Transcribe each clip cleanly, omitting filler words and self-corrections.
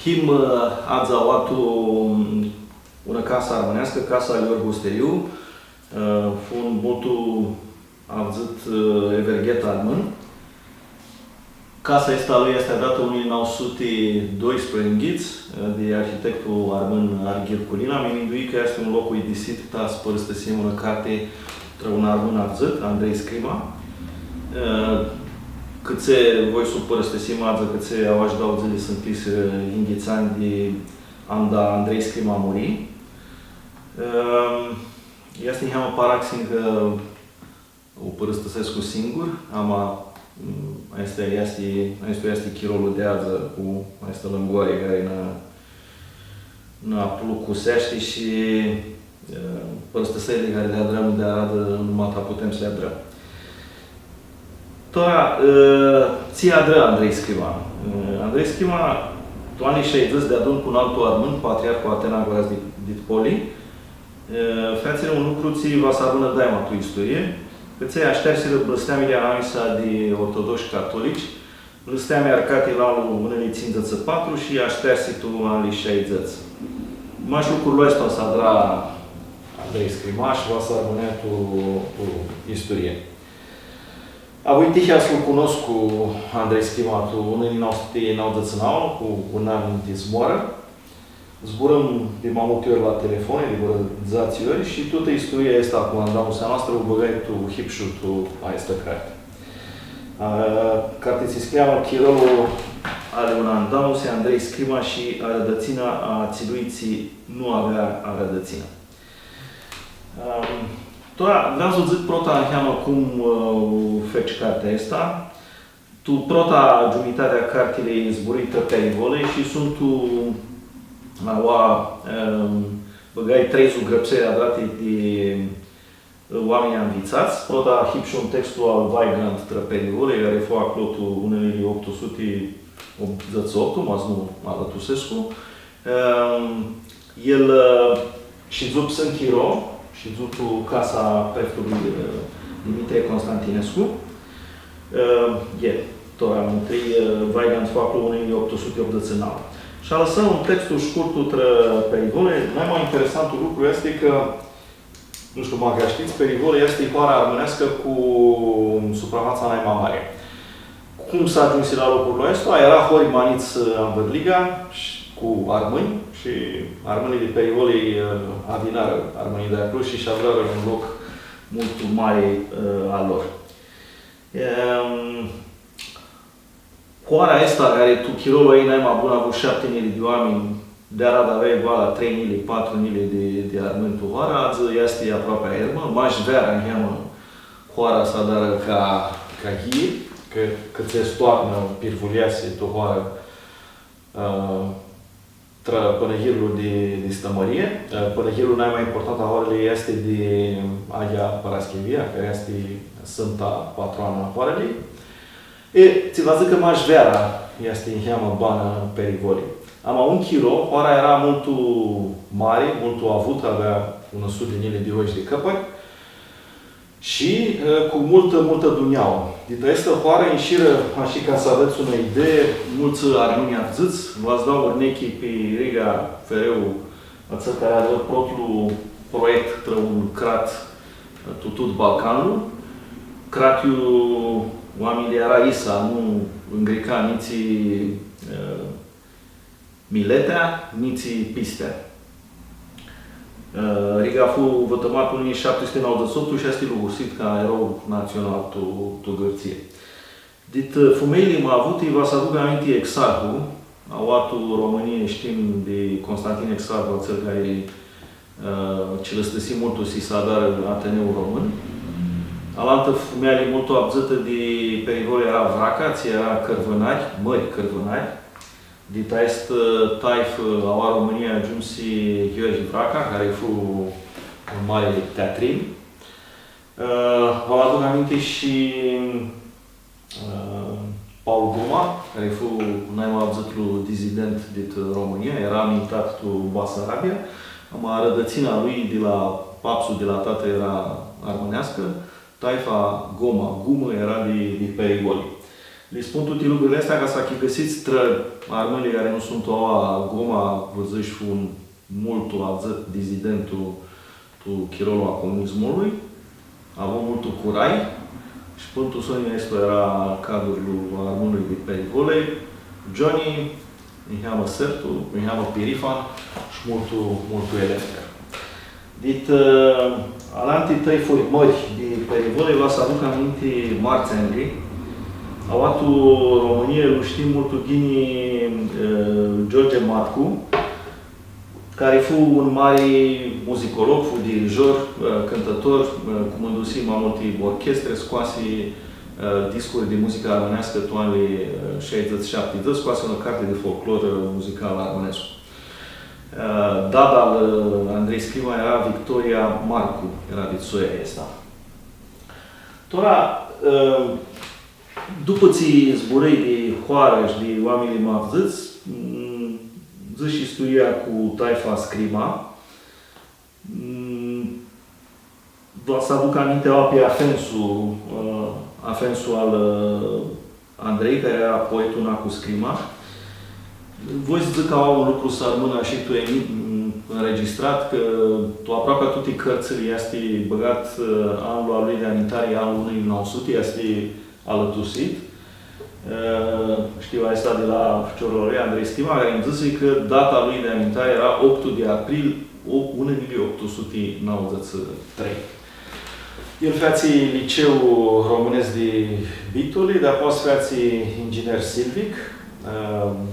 Him atzauatu una casa armânească, casa Gheorghe Usteriu, un muito avzit everghet armân. Casa asta lui este dată în 1912 de arhitectul armân Arghir Culina. Mi-am că este un loc uidisit, ta spărăstăsim una carte tra un armân avzit, Andrei Scrima. Câțe voi supărăstăsim ață, câțe au aș dau zile sunt pis inghițani de anda Andrei Scrima muri. Este în heamă paraxing o părăstăsesc singur, ama este chirolul de ață cu este lângoare care na plucusește și părăstăsele care le adrăm de aradă numai putem să le adrăm. Toa ți adră Andrei Scrima. Andrei Scrima, tu anii 60 de adun cu un altul armânt, patriarhul Atena Goraz dit Poli. Fețele un lucru ți va să avână daima tu istorie. Că ți-ai așterseră blăsteamile anamisa de ortodoși catolici, blăsteame arcate la unele ținzăță 4 și aștersi tu anii 60. Maș lucrul ăsta să adra Andrei Scrima și va să avânea tu istorie. Avui tihea să-l cunosc cu Andrei Scrima, tu unii n-au dățânau, cu un an de zboară. Zburăm de mai multe ori la telefone, de vreo 10 ori și toată istoria asta cu andamusa noastră o băgai tu hipșu tu asta carte. Carte se scria Chirolul are un andamuse, Andrei Scrima și arădățina a țiluiții nu avea arădățina. Vreau să zic prota încheamă cum feci cartea asta. Tu prota jumătatea cartelei zburită pe rivole și sunt tu băgai 3 zugrăpseri adrate de oameni anvițați. Prota hipși un textul al Weigand Trăperivole, care fă aclotul unele 888, mas nu Alătusescu. El și zup sunt Chiro, și zupul casa preftului Dimitrie Constantinescu. Tot am întâi Weigand fă acolo unele 889. Și a lăsat un textul scurtul pe Perivole. Mai interesantul lucru este că, nu știu dacă știți, Perivole este icoara armânească cu suprafața mai mare. Cum s-a ajuns la locul ăsta? Era Horimaniț Anvărliga cu armâni și armânii de Perivole adinară armânii de acolo și și-avrară un loc mult mare al lor. Coara asta, care tu chirolul ei n-ai mai bun, a avut 7 nili de oameni, de arad aveai vala 3 nili, 4 nili de armâni tu coara, azi este aproape aermă, maș vera în heamă coara sa dară ca ghie, că ți-e stoarnă pirvuliase tu coara pânăhirul de stămărie. Pânăhirul mai important a hoarelei este de Agia Paraschevia, care este sfânta patroană a hoarelei. Ți vă zic că maș vera este în heamă bană Perivoli. Am un chiro, hoara era mult mare, mult avut, avea 100 de nile de oși de căpări și cu multă duneaua. Dita asta hoara înșiră, așa ca să aveți o idee, mulți armâni avziți, v-ați dau urnechii pe Riga Fereu, ață care are propriul proiect tră un crat tutut Balcanul. Cratiu oamenii era Isa, nu în greca niții Miletea, niții Pistea. Riga a fost vătămat în 1798 și este lugusit ca erou național tu gărție. Dit fumeile m-a avut, îi va să aduc aminte Exarhu, auatul României știm de Constantin Exarhu, cel care ce lăstăsi multul si s-a dar Ateneul Român. Alaltă fumeale mult abzătă de Perivole era Vraca, ți era Cărvânari, mări Cărvânari. Dita este taif a România ajunsi Gheorghe Vraca, care fu un mare teatrin. Vă aduc aminte și Paul Guma, care fu un mai abzătul dizident din România, era amintat cu Basarabia. Rădățina lui de la papsul de la tată era armânească. Taifa Gumă era de Perivoli. li spun tutti lucrurile astea ca să găsiți armele care nu sunt o goma, văzăși un multul avzăt dizidentul tu chirolul a comunismului, avem multul curai și puntul Sonia este era cadrul armânului de perivolei, Johnny, îi cheamă Sertu, îi cheamă Pirifan și multul elefter. Dit, alanti trei formări de perivole, vă să aduc aminte marți angli. Auatu România, îl știm multul ghini George Matcu, care fu un mare muzicolog, fu dirijor, cântător, cu mândusi mai multe orchestre, scoase discuri de muzică armânească în anii 60-70, scoase o carte de folclor muzical armânesc. Dada al Andrei Scrima era Victoria Marcu, era de soia asta. Tora, după ce zburăi de hoară și de oamenii mavzâți, zici istoria cu taifa Scrima, doar să aduc aminte pe Afensul al Andrei, care era poetul Nacu Scrima. Voi zic că au un lucru să rămână și tu ai înregistrat, că tu aproape toate cărțile este băgat anul lui de anitare, anul 1900, este alătusit. Știu asta de la Ciorlorei, Andrei Scrima, care îmi zice că data lui de anitare era 8 de april 1893. El feații liceu românesc de Bitoli, de apoi feații inginer silvic,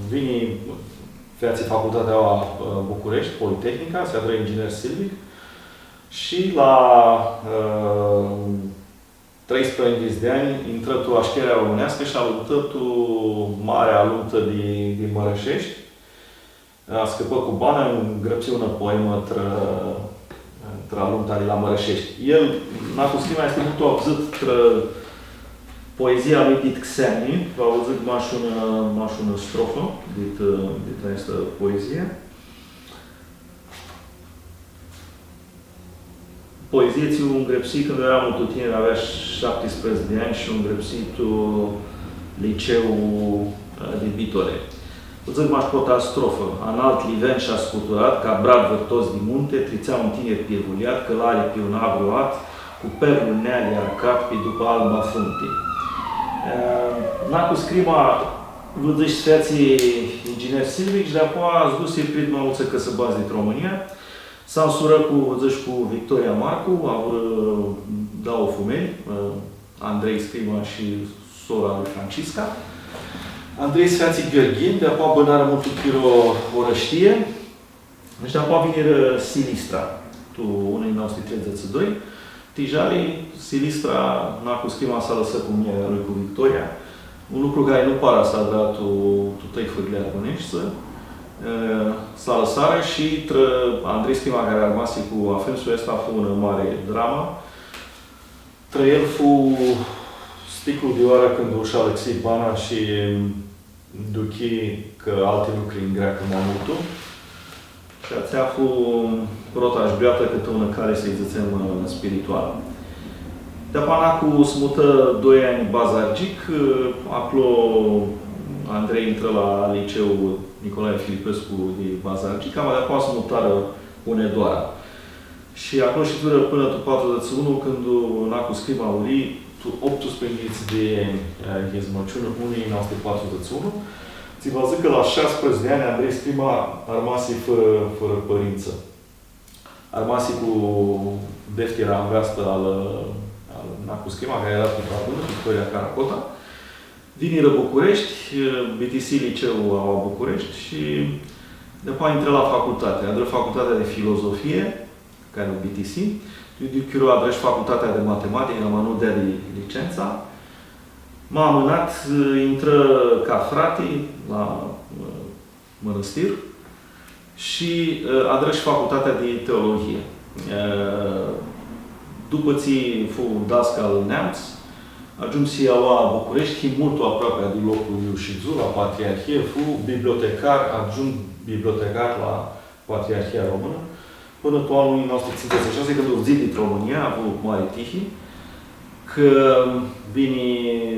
vine feații facultatea București, Politehnica, se adră inginer silvic și la 13 de ani intră tu așcherea românească și aluntă tu marea aluntă de Mărășești. A scăpat cu bani, îngrăpsi una poemă între alunta de la Mărășești. El, Nacu Scrima, este mult obzit poezia lui Dit Xeni, v-a auzit mașună strofă dit această poezie. Poezie ți-o îngrepsit când era mult tineri, avea 17 de ani și un îngrepsit liceu de Bitole. O zic mașcota strofă. Analt liven și-a scuturat, ca brad vârtos din munte, trițea un tineri piervuliat, călare pe un avruat, cu perlul neale arcat pe după alba frunte. Nacu Scrima vădăși sfeații inginer silvic și de-apoi a zdus el prin măuță că se bază din România. S-a însurat cu Victoria Marcu, au dau fumeni, Andrei Scrima și sora lui Francisca. Andrei sfeații Gheorghin, de-apoi bănară multul chiro orăștie. Și de-apoi vine Silistra, tu 1932. Tijali, Silistra, Nacu Scrima s-a lăsat cu mine lui cu Victoria. Un lucru care nu pare să a dat tu tăifările armânești, s-a lăsat și Andrei Scrima, care a rămas cu Afensul ăsta, a fost o mare dramă. El fu sticlul de oară când ușa Alexei Bana și duchi că alte lucruri în greacă mai multul. Și ația fu rota și beată câte una care să-i zicem spiritual. De-apoi Nacu smută 2 ani Bazargic, acolo Andrei intră la liceu Nicolae Filipescu de Bazargic, cam de-apoi smutară Unedoara. Și acolo și dură până tu 41, când Nacu Scrima a murit, 18 de hezmăciune, 1941. Ți vă zic că la 16 de ani Andrei Scrima a rămas fără părință. A rămas cu deftera înveastă al Nacu Scrima, care era cu prapână, Victoria Caracota. Vine la București, BTC Liceu a București și după intră la facultate. A adră facultatea de filozofie, care e BTC. Eu a adră facultatea de matematică, am nu dea de licența. M-a amânat, intră ca frate la mănăstir și adră și facultatea de teologie. După ce fu dascăl neamț, ajung și la București, și mult aproape de locul Iușizu, la Patriarhie, fu bibliotecar, adjunct bibliotecar la Patriarhia Română, până în anul 1956, când o zi din România, a avut Mare Tihi, că vini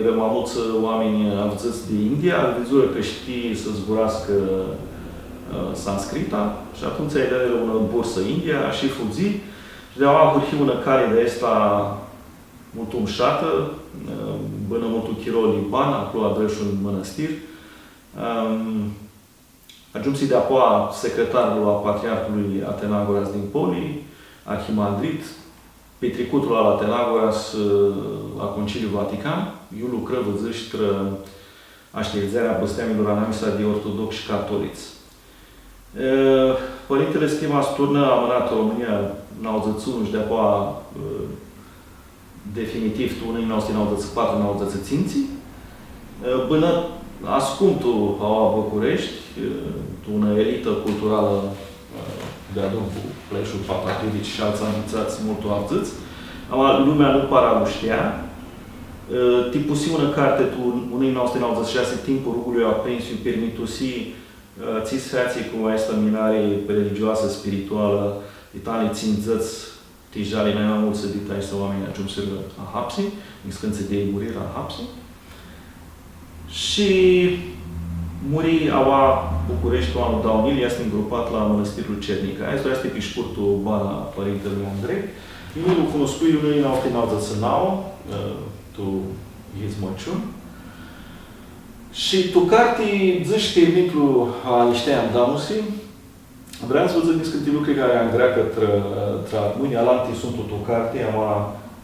rămamuță oameni avățăți de India, vizură că știi să zburască sanscrita și atunci ai dare una bursă India și fuzi și de a hurhi una care de asta mult umșată, bână multul chiro Liban, acolo adresul în mănăstir. Ajunsi de apoa secretarul a Patriarhului Atenagoras din Poli, arhimandrit, petricutul al Atenagoras la Conciliul Vatican, eu lucră văzăștră așteptarea băsteamilor anamisa de ortodoxi catoliți. Părintele Schima Sturnă a amânat România n-au și de apoa definitiv tu unii noștri n-au ținții. Până ascuntul a București, una elită culturală de adun cu pleșul patativici și alți anunțați mult avzâți. Lumea nu para nu știa. Tipusi una carte tu unii noștri n-au timpul rugului aprins și permitusi ți frații cu asta minare religioasă, spirituală, itanii țințăți tijali mai mult să ditai să oamenii ajung să a hapsi, în scânțe de murire a hapsi. Și muri aua București anul 2000, este îngrupat la Mănăstirul Cernica. Asta este pișpurtul bana Părintelui Andrei. Eu nu cunoscui, unii n-au zățânau, tu ești măciun. Și tu cartii zici termitlu a niște andamusi, vreau să vă zic când lucruri care am greacă tra mâini, alantii sunt o carte,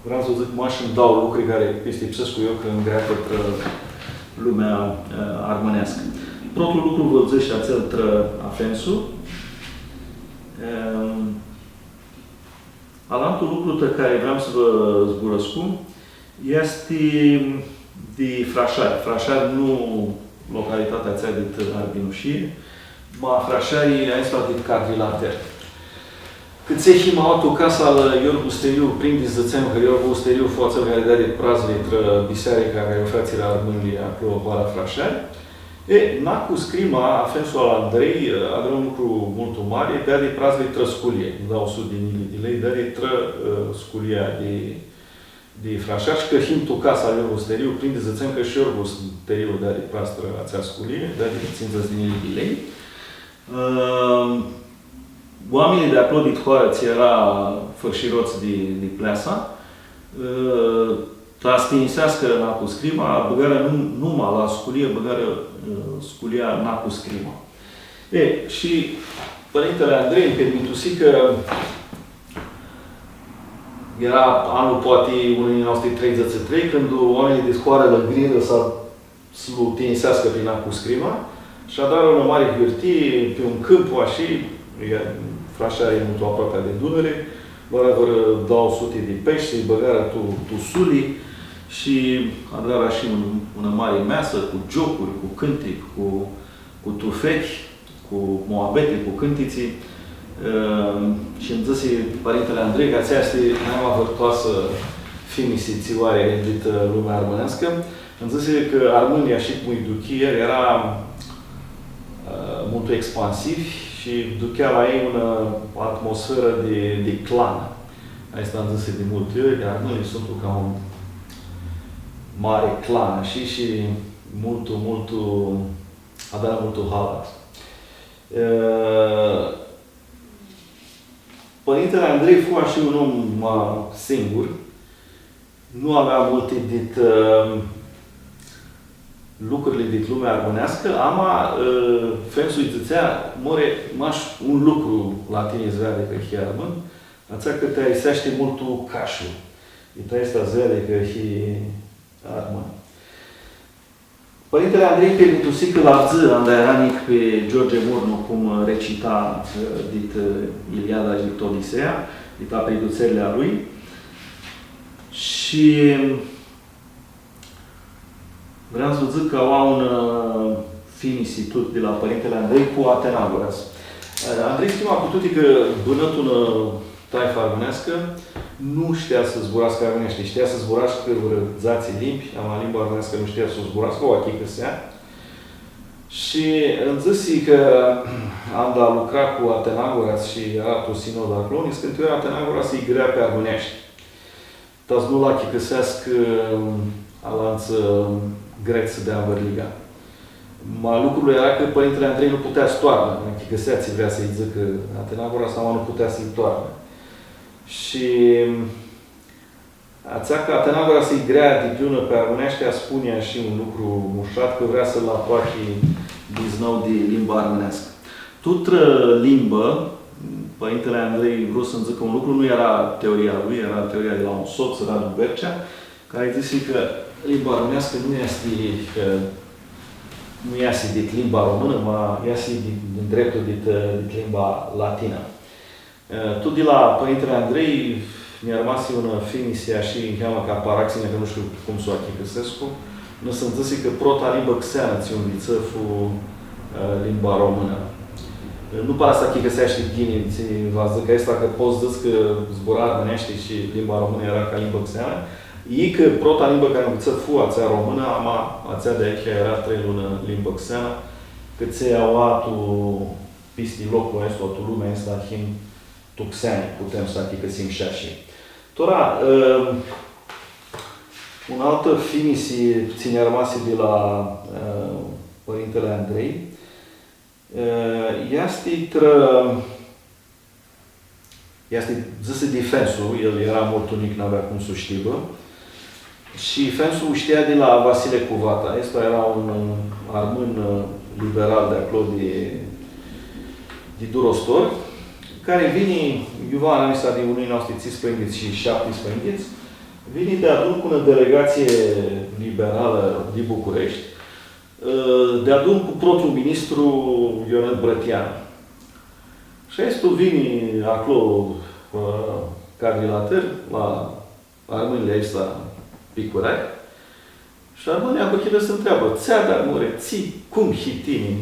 vreau să vă zic mă și-mi dau lucruri care peste psescu eu că în greacă lumea armânească. Protul lucru vă zic și acel afensul. Alantul lucru pe care vreau să vă zburăscu este de Frașari. Frașari nu localitatea țea de Arbinușie, ma Frașarii aici de Cadrilater. Cât se hima o casa al Iorgu Steriu, prin dizățeam că Iorgu Steriu față care dea de prazlit biserica care o frații la Armânii acolo la Frașari. Nacu scrima afensul al Andrei, avea un lucru mult mare, dea de prazlit sculie. Nu dau 100 de mii de lei, dea de sculia de Frașari și că him tu casa al Iorgu Steriu, prin dizățeam că și Iorgu Steriu dea de prastră ațea sculie, dea de 50 de mii de lei. Oamenii de acolo din Horeț era fărșiroți de pleasa, trastinisească Nacu scrima, băgarea numai la sculie, băgarea sculia Nacu scrima. Și Părintele Andrei îmi permitusi că era anul poate unul din 33, când oamenii de scoară la grilă să tinisească prin Nacu scrima și a dat o mare hârtie pe un câmp așa, Frașarii mult aproape de Dunăre, vor dau sute de pești, băgarea tu suli și adăra și una mare measă cu jocuri, cu cântec, cu tufechi, cu moabete, cu cântiții. Și îmi zise Părintele Andrei că aceea este mai vârtoasă finisițioare din lumea armânească. Îmi zise că Armânia și Muiduchier era mult expansiv și ducea la ei o atmosferă de clan. Asta am zis de multe ori, iar Armânii sunt ca un mare clan și adana multul halat. Părintele Andrei fu și un om singur, nu avea multe lucrurile din lumea armânească, fensul îi zicea, maș un lucru la tine zvede că e armân, ațea că te aisește multul cașul. E ta este zvede că e armân. Părintele Andrei permitusi că la zi andaeranic pe George Murnu, cum recita dit Iliada și dit Odiseea, dit apriduțările a lui. Și vreau să zic că au un finisitud de la Părintele Andrei cu Atenagoras. Andrei Schima cu toate că bânăt una taifă armânească, nu știa să zburască armânește, știa să zburască zații limbi, ama limba armânească nu știa să zburască, o achică sea. Și îmi zisi că am de a lucra cu Atenagoras și Aratul Sinod Aclonis, când eu Atenagoras îi grea pe armânești. tazmula chicăsească alanță greță de Amberliga. Lucrul era că Părintele Andrei nu putea stoarnă. Chicăseații vrea să-i zică Atenagora sau nu putea să-i toarnă. Și ațea că Atenagora să-i grea de piună pe armânește, spunea și un lucru mușat, că vrea să-l aproache diznău de limba armânească. Tutră limbă, Părintele Andrei vrut să-mi zică un lucru, nu era teoria lui, era teoria de la un soț, Radu Bercea, care zise că limba armânească nu iese din limba română, ma iese din dreptul din limba latină. Tot de la Părintele Andrei mi-a rămas una finisia și îmi cheamă ca Paraxine, că nu știu cum s-o achicăsescu, nu să-mi zice că prota limbă xeană ți un vițăfu limba română. Nu pare să achicăsește ghinii, v-a zic că asta că poți zic că zbura armânește și limba română era ca limbă xeană. E că prota limbă care învăță fu ațea română, ama ațea de aici era 3 luni limbă xeană, că ți-a luat pisti locul ăsta, tu lumea asta, him tuxeani, putem să achicăsim și așa. Tora, un altă finisi ține rămase de la Părintele Andrei, este zise de Fensul, el era mult unic, n-avea cum să știe. Și Fensul știa de la Vasile Cuvata. Asta era un armân liberal de acolo, de Durostor, care vine, Iovan Anisa de unii noștri spăindiți și 7 spăindiți, vine de adun cu o delegație liberală din București, de adun cu protul ministru Ionel Brătian. Și aici vine acolo cadrilater la armânile ăsta picurari și armânii abăchilă se întreabă, ți-a dar mure, ții, cum hitini?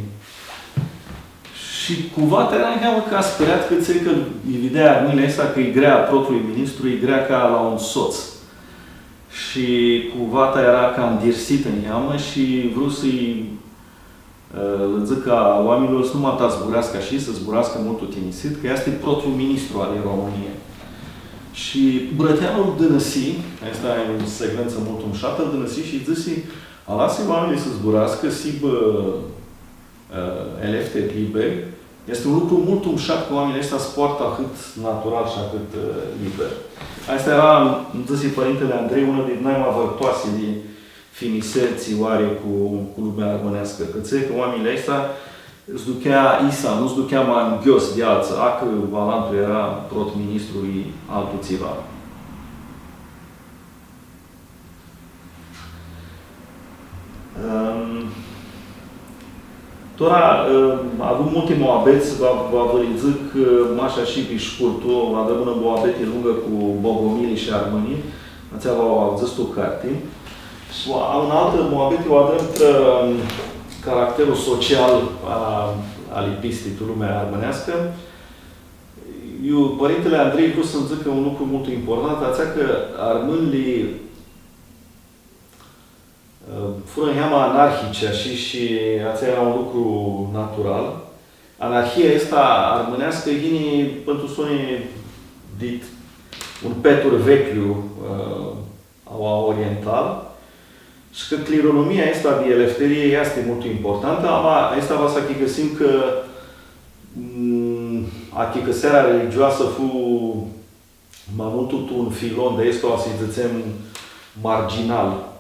Și Cuvata era încheamă că a speriat că ți că îi vedea armânile ăsta că îi grea protului ministru, îi grea ca la un soț. Și Cuvata era cam dirsit în iamă și vreau să-i zic ca oamenilor să nu mă zburească și să zburească mult utilisit, că este protul ministru al României. Și Brăteanul dânăsi, asta e o secvență mult umșată, dânăsi și zise, a lasă oamenii să zburească, sib elefte liberi, este un lucru mult umșat că oamenii ăștia sportă atât natural și atât liber. Asta era, zise Părintele Andrei, una din mai vărtoase de finiserții oare cu lumea armânească. Că țăi că oamenii ăștia îți ducea Isa, nu îți ducea mai în ghios de alță, că Valantul era prot-ministrului altul țiva. Tora, avut multe moabeți, vă zic, mașa și pișcurtul, avem una moabete lungă cu bogomilii și armânii, ația v-au zis tu carte. Și un altă moabete o avem caracterul social al epistii, lumea armânească. Eu, Părintele Andrei, vreau să-mi zic un lucru mult important, ația că armânii fură în heama anarhice și ația era un lucru natural. Anarhia asta armânească vine pentru sonii dit un petur vechiu oriental și că clironomia asta de elefterie este mult importantă, ama asta va să găsim că achicăserea religioasă fu mai mult un filon de asta, să-i zicem, marginal.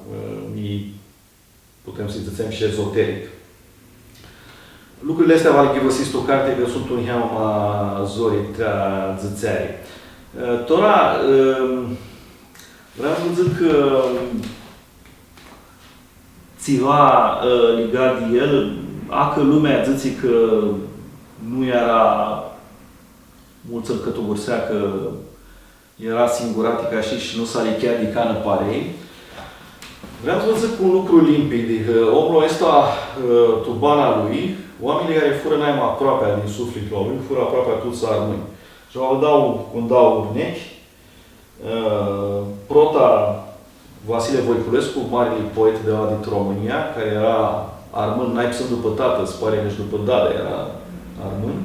Putem să-i zicem și ezoteric. Lucrurile astea v-al găsiți o carte că sunt un heama zorii trea zățearii. Tora, vreau să zic că țiva legat de el, că lumea zice că nu era mulți încătugursea că era singuratică și nu s-a licheat de cană parei. Vreau să vă zic un lucru limpede, că omul ăsta, tubana lui, oamenii care fură mai aproape din sufletul lui, fură aproape toți armâni. Și îmi dau urnechi, prota Vasile Voiculescu, marele poet de la din România, care era armân, n-ai psând după tată, se pare nici după dadă, era armân.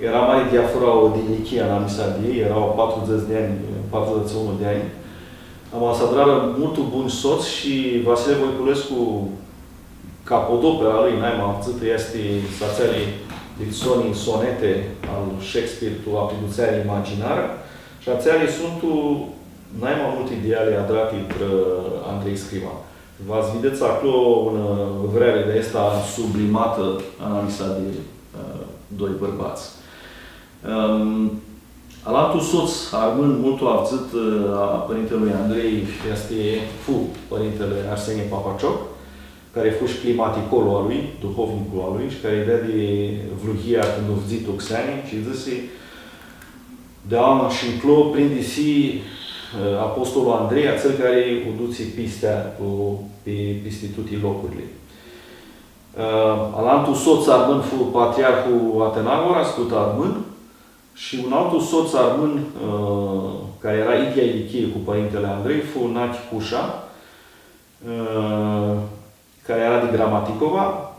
Era mai diafura o dinichia la misa de ei, erau 40 de ani, 41 de ani. ambasadorară multul bun soț și Vasile Voiculescu, capodopera lui, naima avțâtă, este sațelii dicționii sonete al Shakespeare, tu apliduțeari imaginară, și ațeali sunt naima mult ideale adrati Andrei Scriva. V-ați vedeți acolo una vrere de asta sublimată analiza de doi bărbați. Alatul soț, armând multul avțât a părintelui Andrei, este părintele Arsenie Papacioc, care fu și climaticolul al lui, duhovnicul al lui, și care îi dea de vluhia când o vzit Oxani și zise de ama și înclo prinde si apostolul Andrei, cel care o duce pistea pe pistitutii locurile. Alantul soț armân fu patriarhul Atenagora, scut armân, și un altul soț armân, care era Idia Ilichie cu părintele Andrei, fu Nachi Cușa, care era de Gramaticova,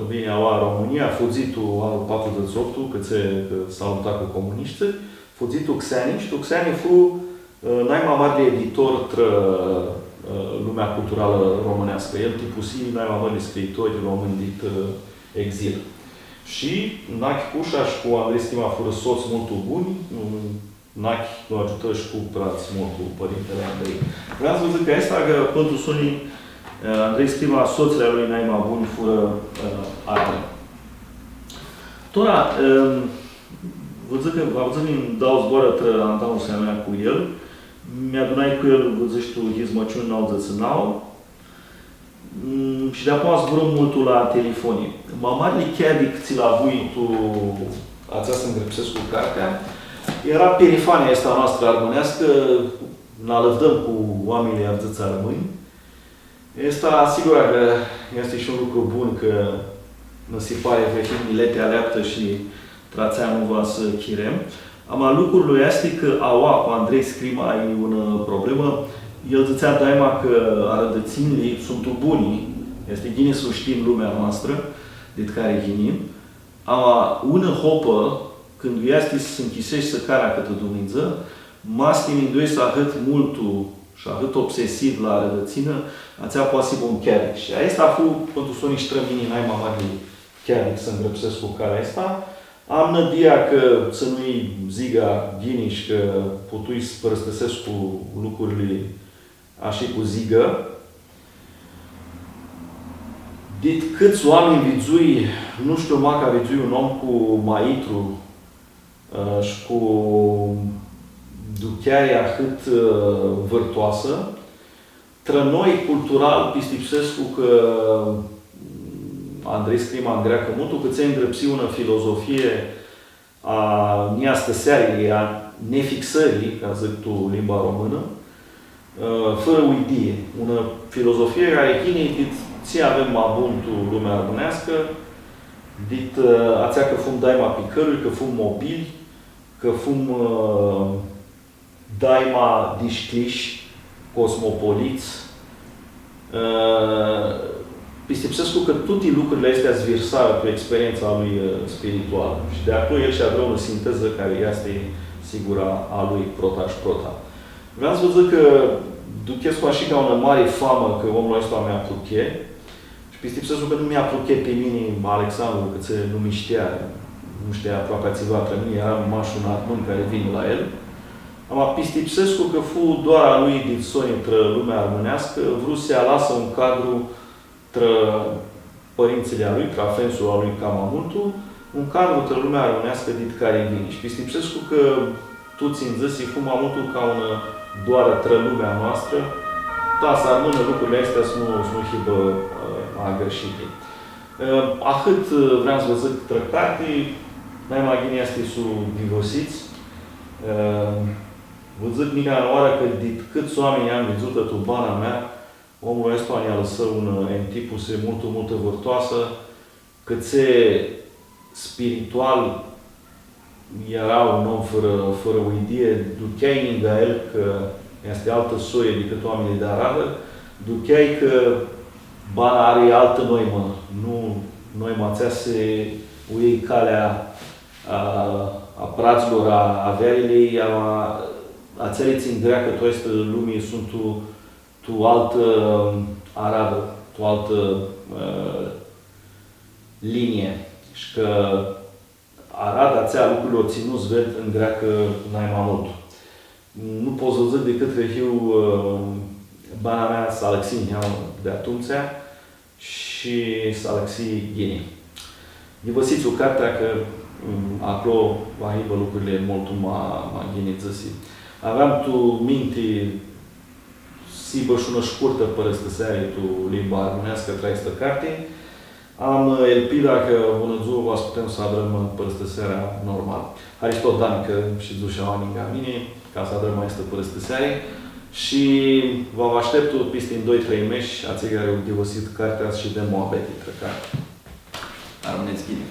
vine la România, fugitul anul 48, că s-a luptat cu comuniști, fugitul Xeni, și Xeni fu naima mare de editor lumea culturală românească. El tipusi naima mare de scriitori români dit exil. Și Nachi Cușa și cu Andrei Scriva fură soți multul buni, Nachi nu ajută și cu prați multul părintele Andrei. Vreau să vă zic că asta, că pentru sunii Andrei Scriva, soțile lui naima buni fură arte. Tora, vă zic că îmi dau zboară Antanul Seamea cu el, mi-adunai cu el, vă zici tu, hizmăciuni n-au zățânau, și de-apoi zburăm multul la telefonii. Mamarele chiar de câți la voi tu ați să îngrepsesc cu cartea, era perifania asta noastră armânească, ne alăvdăm cu oamenii ardăți armâni. Asta asigur că este și un lucru bun, că nu se pare că fi milete aleaptă și trațea nu va să chirem. Ama lucrul este că aua cu Andrei Scriva e o problemă. El zicea daima că arădăținile sunt bunii, este gine să știm lumea noastră, de care ghinim. Ama una hopă, când este să se închisești să care câtă Dumnezeu, maschi mindoi să ahăt multul și ahăt obsesiv la arădățină, ațea poate bun chiar. Și asta a fost pentru sonii străminii naima mari chiar să îngrăpsesc cu care asta. Am nădia că să nu-i ziga ghiniș că putui să părăstăsesc cu lucrurile așa cu zigă. Dit câți oameni vizui, nu știu maca vizui un om cu maitru și cu ducheaia cât vârtoasă, trănoi cultural pistipsescu că Andrei Scriva în greacă multul, că ți-ai îndrepsi una filozofie a neastăserii, a nefixării, ca zic tu, limba română, fără uidie. Una filozofie care chinei, dit ți avem abuntul lumea românească, dit ațea că fum daima picăruri, că fum mobili, că fum daima dișcliși, cosmopoliți. Pistipsescu că toate lucrurile astea zvirsară pe experiența lui spirituală. Și de acolo el și avea o sinteză care este sigura a lui Prota și Prota. Vreau să vă zic că Duchescu așa ca o mare famă că omul ăsta mi-a pluche. Și Pistipsescu că nu mi-a pluche pe mine Alexandru, că nu știa aproape țiva între mine, era numai și un armân care vine la el. Am Pistipsescu că fu doar a lui din Soni între lumea armânească, vrut să lasă un cadru între părințile a lui, trafensul a lui Camamultu, un cadru între lumea armânească din care vine. Și Pistipsescu că tu ți-mi zis, e fuma multul ca un doar între lumea noastră, da, să armână lucrurile astea să nu hibă a greșite. Atât vreau să vă zic trăctate, n-ai mai gine este să divosiți. Vă zic mica în oară că de câți oameni am văzut tu bana mea, omul ăsta ne-a lăsat un entipuse multă vârtoasă, că ți spiritual era un om fără o idee, ducheai lângă el că este altă soie decât oamenii de Aradă, ducheai că bana are altă noimă, nu noimă ațea se uiei calea a praților, a averilei, a celiți în greacă, to jest lumii, sunt tu altă aradă, tu altă linie. Și că arada aceea lucrurilor ținuți ved în greacă n-ai mai mult. Nu pot să zic decât că eu bana mea să alexin de atunci și să alexi geni. Găsiți o carte că acolo va aibă lucrurile mult mai geni zăsi. Aveam tu minte sibă și una scurtă părăstă serie tu limba armonească traistă carte. Am elpida că bună ziua vă putem să adrăm părăstă seara normal. Haristot Danică și Zușa Oaninga mine, ca să adrăm mai este părăstă serie. Și vă așteptu peste în 2-3 meși, ații care au devosit cartea și de Moabeti trăcat. Rămâneți bine!